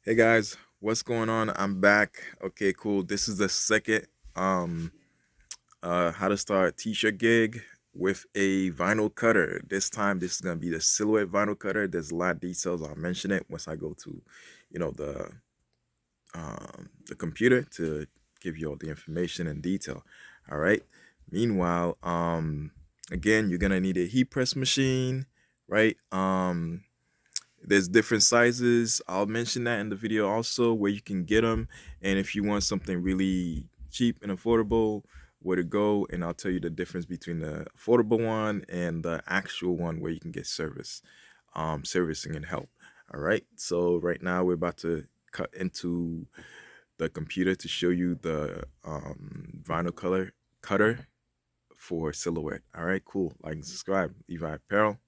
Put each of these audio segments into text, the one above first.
Hey guys, what's going on? I'm back. Okay, cool. This is the second how to start a t-shirt gig with a vinyl cutter. This time this is gonna be the silhouette vinyl cutter. There's a lot of details. I'll mention it once I go to, the computer to give you all the information and detail. All right. Meanwhile, again, you're gonna need a heat press machine, right? There's different sizes. I'll mention that in the video also where you can get them. And if you want something really cheap and affordable, where to go. And I'll tell you the difference between the affordable one and the actual one where you can get servicing and help. All right. So right now we're about to cut into the computer to show you the vinyl color cutter for silhouette. All right, cool. Like and subscribe. Levi Apparel.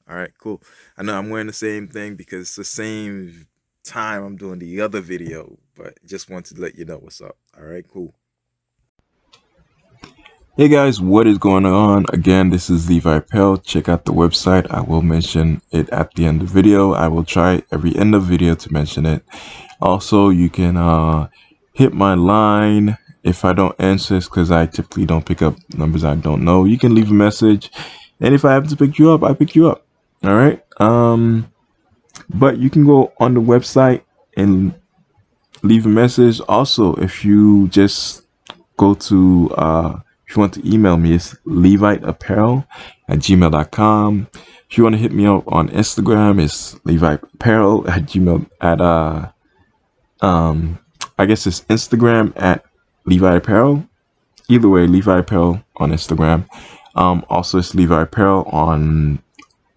All right, cool. I know I'm wearing the same thing because it's the same time I'm doing the other video, but just wanted to let you know what's up. All right, cool. Hey guys, what is going on? Again, this is Levi Pell. Check out the website. I will mention it at the end of the video. I will try every end of video to mention it. Also, you can hit my line if I don't answer this because I typically don't pick up numbers I don't know. You can leave a message, and if I have to pick you up, I pick you up. All right. But you can go on the website and leave a message. Also, if you just go to if you want to email me, it's leviteapparel@gmail.com. If you want to hit me up on Instagram, it's leviteapparel@gmail at I guess it's Instagram at Levi Apparel. Either way, Levi Apparel on Instagram. Also it's Levi Apparel on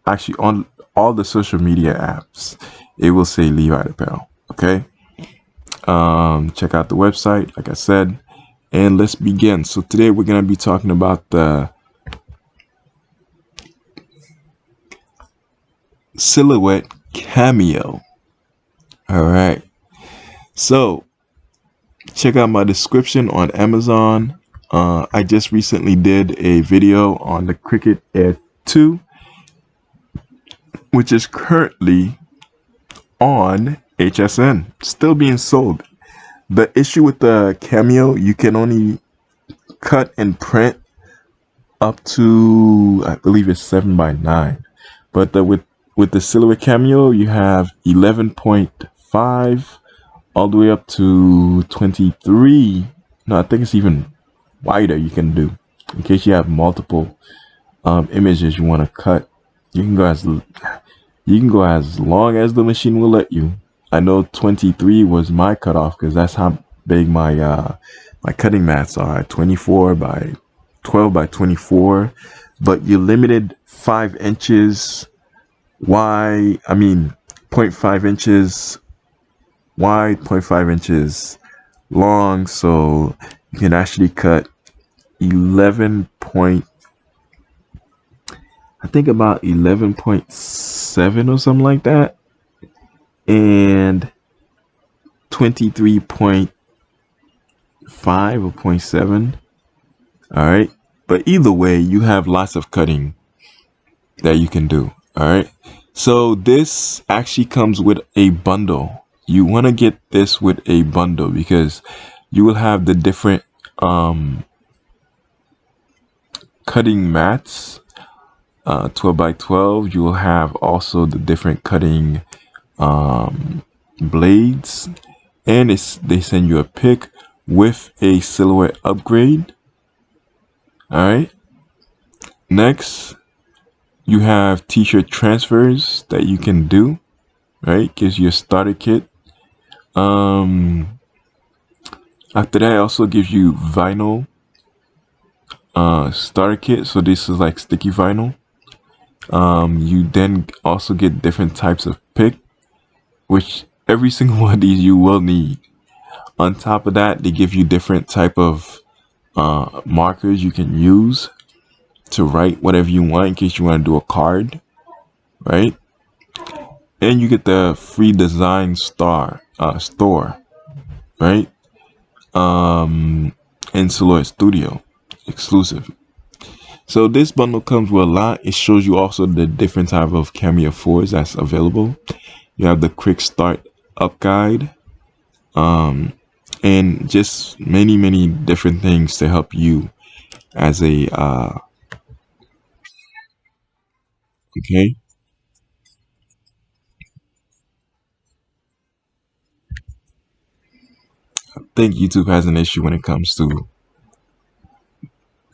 actually on all the social media apps. It will say Levi Apparel. Okay. Check out the website, like I said, and let's begin. So today we're gonna be talking about the silhouette Cameo. All right. So check out my description on Amazon. I just recently did a video on the Cricut Air 2, which is currently on HSN, still being sold. The issue with the Cameo, you can only cut and print up to, I believe it's 7x9. But with the Silhouette Cameo, you have 11.5 all the way up to 23. No, I think it's even wider you can do. In case you have multiple images you want to cut, you can go as long as the machine will let you. I know 23 was my cutoff because that's how big my cutting mats are. 24 by 12 by 24, but you're limited 5 inches wide. I mean, zero point 0.5 inches wide, 0.5 inches long, so you can actually cut 11 point, I think about 11.7 or something like that, and 23.5 or zero point 0.7. All right, but either way, you have lots of cutting that you can do. All right, so this actually comes with a bundle. You want to get this with a bundle because you will have the different cutting mats, 12 by 12. You will have also the different cutting blades, and they send you a pick with a silhouette upgrade. All right, next you have t-shirt transfers that you can do. Right, gives you a starter kit. After that, it also gives you vinyl starter kit. So this is like sticky vinyl. You then also get different types of pick, which every single one of these you will need. On top of that, they give you different type of markers you can use to write whatever you want in case you want to do a card, right? And you get the free design store, right? And Silhouette Studio exclusive. So this bundle comes with a lot. It shows you also the different type of Cameo 4s that's available. You have the quick start up guide, um, and just many different things to help you as a okay. I think YouTube has an issue when it comes to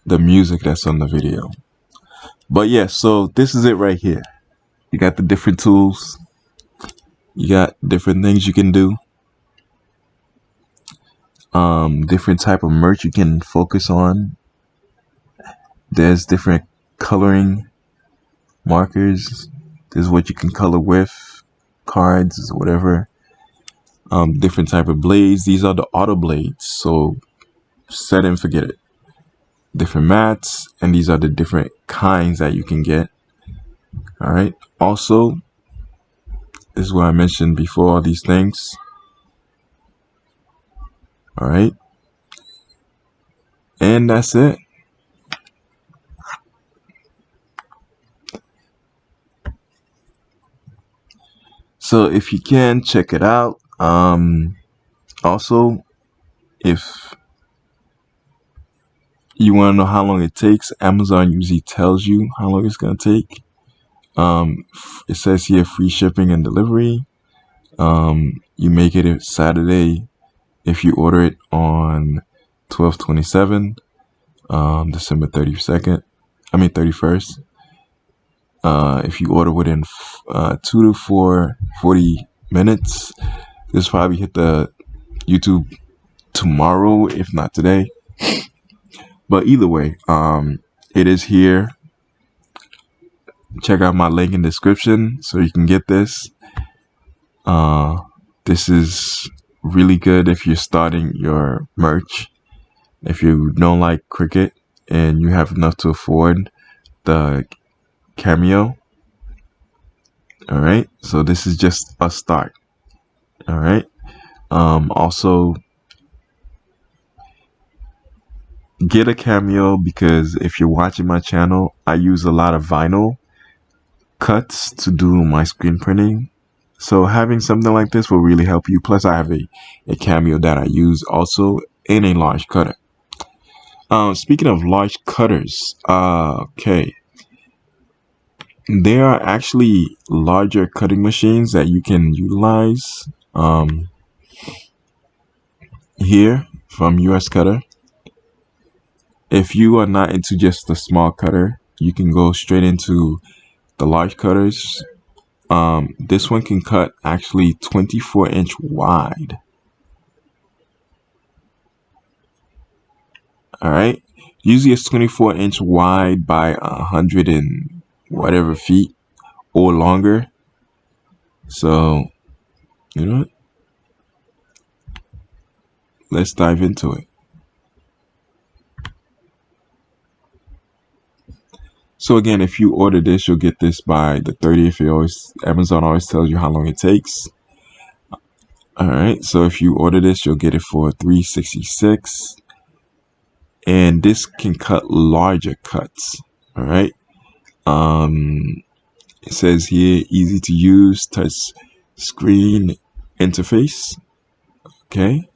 the music that's on the video. But yeah, so this is it right here. You got the different tools. You got different things you can do. Different type of merch you can focus on. There's different coloring markers. This is what you can color with, cards, whatever. Different type of blades. These are the auto blades. So set and forget it. Different mats, and these are the different kinds that you can get. All right. Also, this is what I mentioned before. All these things. All right. And that's it. So if you can check it out. Also, if you want to know how long it takes, Amazon usually tells you how long it's going to take. It says here free shipping and delivery. You make it Saturday if you order it on 12/27, December 32nd. I mean 31st. If you order within 2 to 40 minutes, this probably hit the YouTube tomorrow, if not today. But either way, it is here. Check out my link in the description so you can get this. This is really good if you're starting your merch. If you don't like Cricut and you have enough to afford the Cameo. All right. So this is just a start. All right. Also, get a Cameo because if you're watching my channel, I use a lot of vinyl cuts to do my screen printing. So having something like this will really help you. Plus, I have a Cameo that I use also in a large cutter. Speaking of large cutters, okay. There are actually larger cutting machines that you can utilize here from US Cutter. If you are not into just the small cutter, you can go straight into the large cutters. This one can cut actually 24-inch wide. All right. Usually it's 24-inch wide by 100 and whatever feet or longer. So, you know what? Let's dive into it. So again, if you order this, you'll get this by the 30th. Amazon always tells you how long it takes. All right. So if you order this, you'll get it for $366. And this can cut larger cuts. All right. It says here, easy to use touch screen interface. Okay.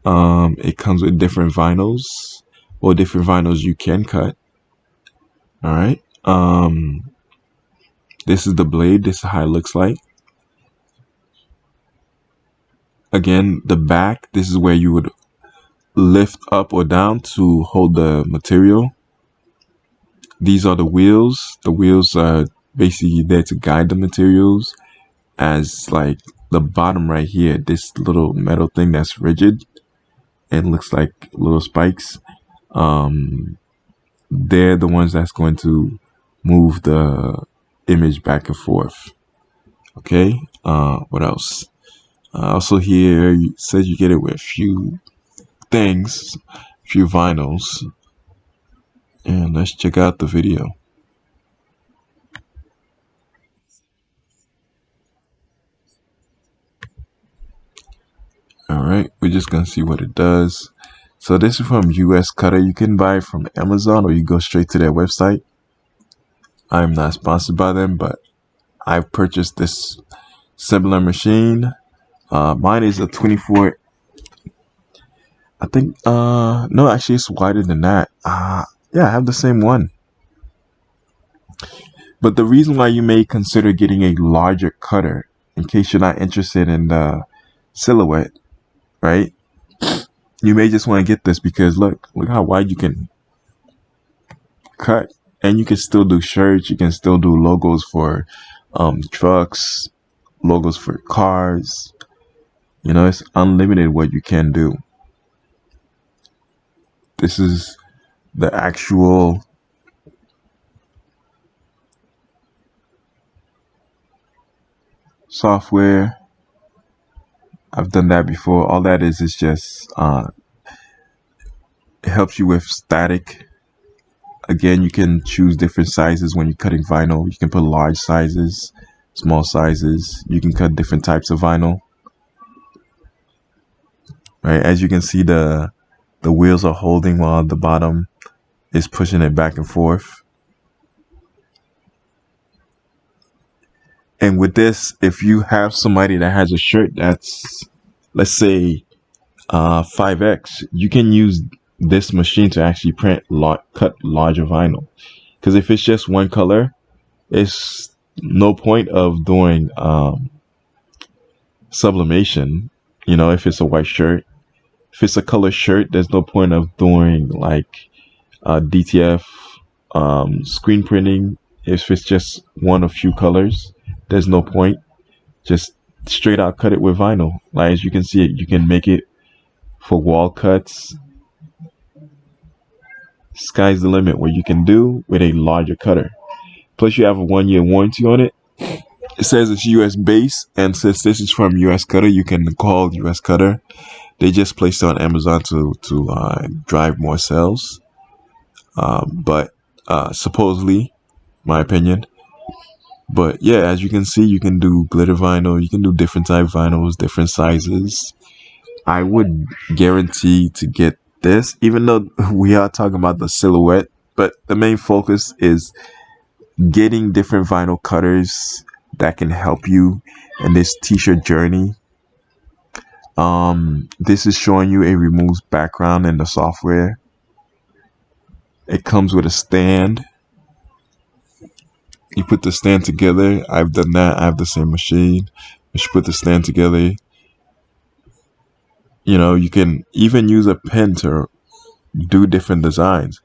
It comes with different vinyls or different vinyls you can cut. All right. This is the blade. This is how it looks like. Again, the back, this is where you would lift up or down to hold the material. These are the wheels. The wheels are basically there to guide the materials, as like the bottom right here, this little metal thing that's rigid and looks like little spikes. They're the ones that's going to move the image back and forth. Okay. What else? Also here it says you get it with a few things, a few vinyls. And let's check out the video. All right, we're just gonna see what it does. So this is from US Cutter. You can buy it from Amazon or you go straight to their website. I'm not sponsored by them, but I've purchased this similar machine Mine is a 24. I think no, actually it's wider than that. Yeah, I have the same one. But the reason why you may consider getting a larger cutter, in case you're not interested in the silhouette, right? You may just want to get this because look how wide you can cut, and you can still do shirts. You can still do logos for trucks, logos for cars. You know, it's unlimited what you can do. This is the actual software. I've done that before. All that is just it helps you with static. Again, you can choose different sizes when you're cutting vinyl. You can put large sizes, small sizes. You can cut different types of vinyl. Right, as you can see, the wheels are holding while the bottom is pushing it back and forth. And with this, if you have somebody that has a shirt that's, let's say, 5x, you can use this machine to actually cut larger vinyl. Because if it's just one color, it's no point of doing sublimation. You know, if it's a white shirt, if it's a color shirt, there's no point of doing like DTF screen printing. If it's just one or few colors, there's no point. Just straight out cut it with vinyl. Like as you can see, you can make it for wall cuts. Sky's the limit what you can do with a larger cutter. Plus, you have a 1 year warranty on it. It says it's US base, and since this is from US Cutter, you can call US Cutter. They just placed it on Amazon to drive more sales. But supposedly, my opinion. But yeah, as you can see, you can do glitter vinyl. You can do different type vinyls, different sizes. I would guarantee to get this, even though we are talking about the silhouette. But the main focus is getting different vinyl cutters that can help you in this t-shirt journey. This is showing you a removes background in the software. It comes with a stand. You put the stand together. I've done that. I have the same machine. You should put the stand together. You know, you can even use a pen to do different designs.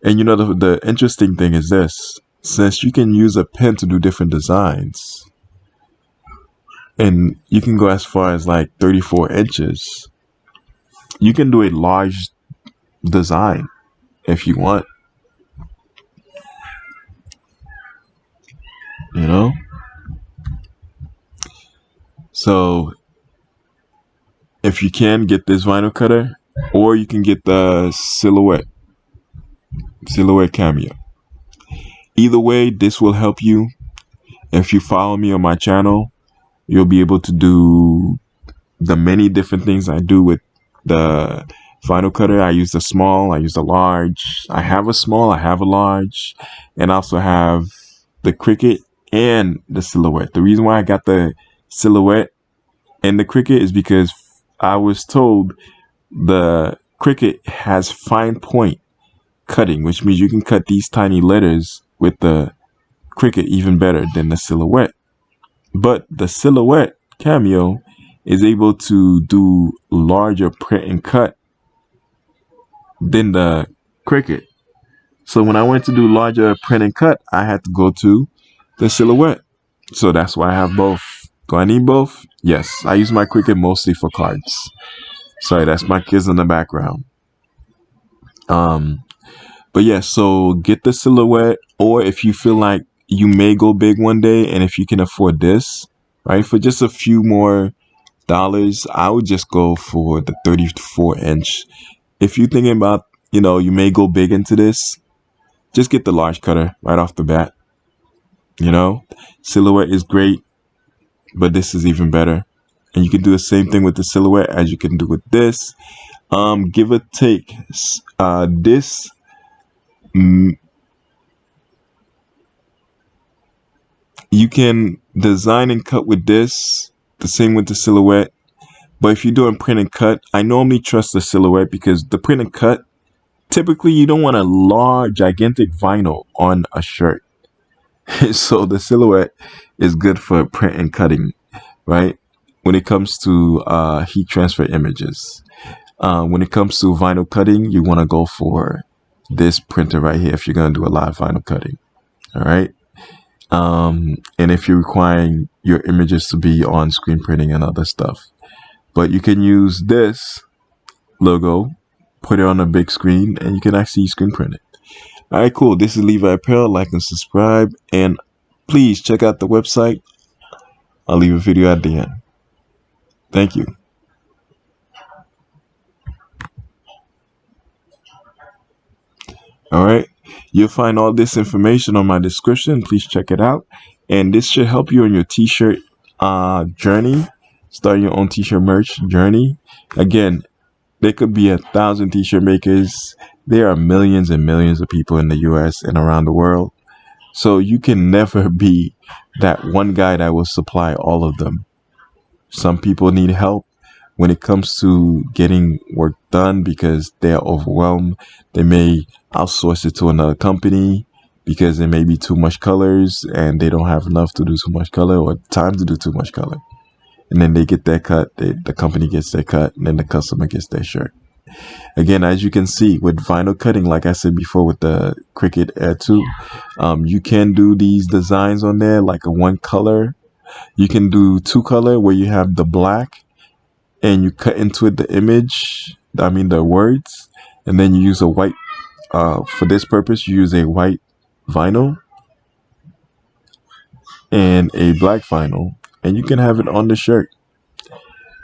And you know, the interesting thing is this: since you can use a pen to do different designs, and you can go as far as like 34 inches, you can do a large design if you want. You know, so if you can get this vinyl cutter, or you can get the silhouette Cameo. Either way, this will help you. If you follow me on my channel, you'll be able to do the many different things I do with the vinyl cutter. I use the small, I use the large. I have a small, I have a large, and I also have the Cricut and the silhouette. The reason why I got the silhouette and the Cricut is because I was told the Cricut has fine point cutting, which means you can cut these tiny letters with the Cricut even better than the silhouette. But the silhouette Cameo is able to do larger print and cut than the Cricut. So when I went to do larger print and cut, I had to go to the silhouette. So that's why I have both. Do I need both? Yes. I use my Cricut mostly for cards. Sorry, that's my kids in the background. But yeah, so get the silhouette, or if you feel like you may go big one day, and if you can afford this, right, for just a few more dollars, I would just go for the 34-inch. If you're thinking about, you know, you may go big into this, just get the large cutter right off the bat. You know, silhouette is great, but this is even better. And you can do the same thing with the silhouette as you can do with this. Give or take, this you can design and cut with this, the same with the silhouette. But if you're doing print and cut, I normally trust the Silhouette because the print and cut, typically you don't want a large, gigantic vinyl on a shirt. So the Silhouette is good for print and cutting, right? When it comes to heat transfer images. When it comes to vinyl cutting, you want to go for this printer right here if you're going to do a live vinyl cutting. All right. And if you're requiring your images to be on screen printing and other stuff, but you can use this logo, put it on a big screen, and you can actually screen print it. All right, cool. This is Levi Apparel. Like and subscribe, and please check out the website. I'll leave a video at the end. Thank you. All right. You'll find all this information on my description. Please check it out. And this should help you on your t-shirt journey. Start your own t-shirt merch journey. Again, there could be 1,000 t-shirt makers. There are millions and millions of people in the US and around the world. So you can never be that one guy that will supply all of them. Some people need help when it comes to getting work done because they're overwhelmed. They may outsource it to another company because there may be too much colors and they don't have enough to do too much color or time to do too much color. And then they get their cut, the company gets their cut, and then the customer gets their shirt. Again, as you can see with vinyl cutting, like I said before with the Cricut Air 2, you can do these designs on there like a one color. You can do two color where you have the black and you cut into it the image, the words, and then you use a white, for this purpose, you use a white vinyl and a black vinyl, and you can have it on the shirt.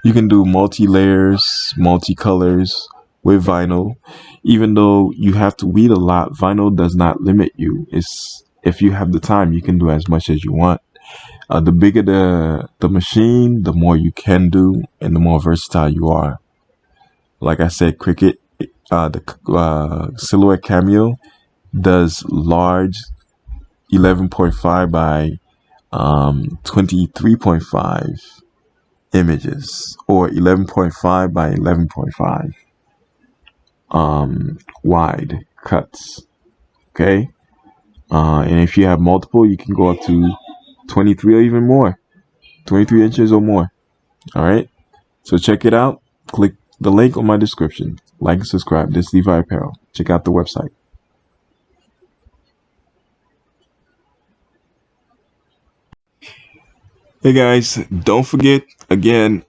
You can do multi-layers, multi-colors with vinyl. Even though you have to weed a lot, vinyl does not limit you. It's if you have the time, you can do as much as you want. The bigger the machine, the more you can do, and the more versatile you are. Like I said, Cricut, the Silhouette Cameo does large 11.5 by 23.5 images, or 11.5 by 11.5 wide cuts. Okay, and if you have multiple, you can go up to 23 or even more, 23 inches or more. All right, so check it out. Click the link on my description. Like and subscribe. This is Levi Apparel. Check out the website. Hey guys, don't forget again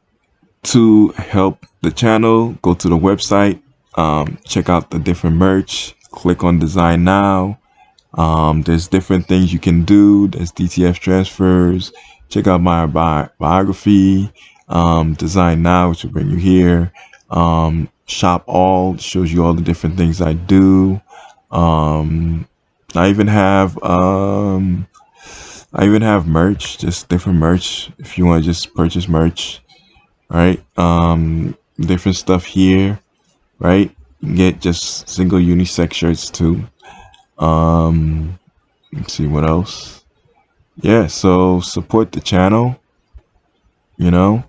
to help the channel. Go to the website, check out the different merch, click on design now. There's different things you can do. There's DTF transfers. Check out my biography, design now, which will bring you here. Shop all shows you all the different things I do. I even have merch, just different merch if you want to just purchase merch. All right, different stuff here, right? You can get just single unisex shirts too. Let's see what else. Yeah, so support the channel, you know.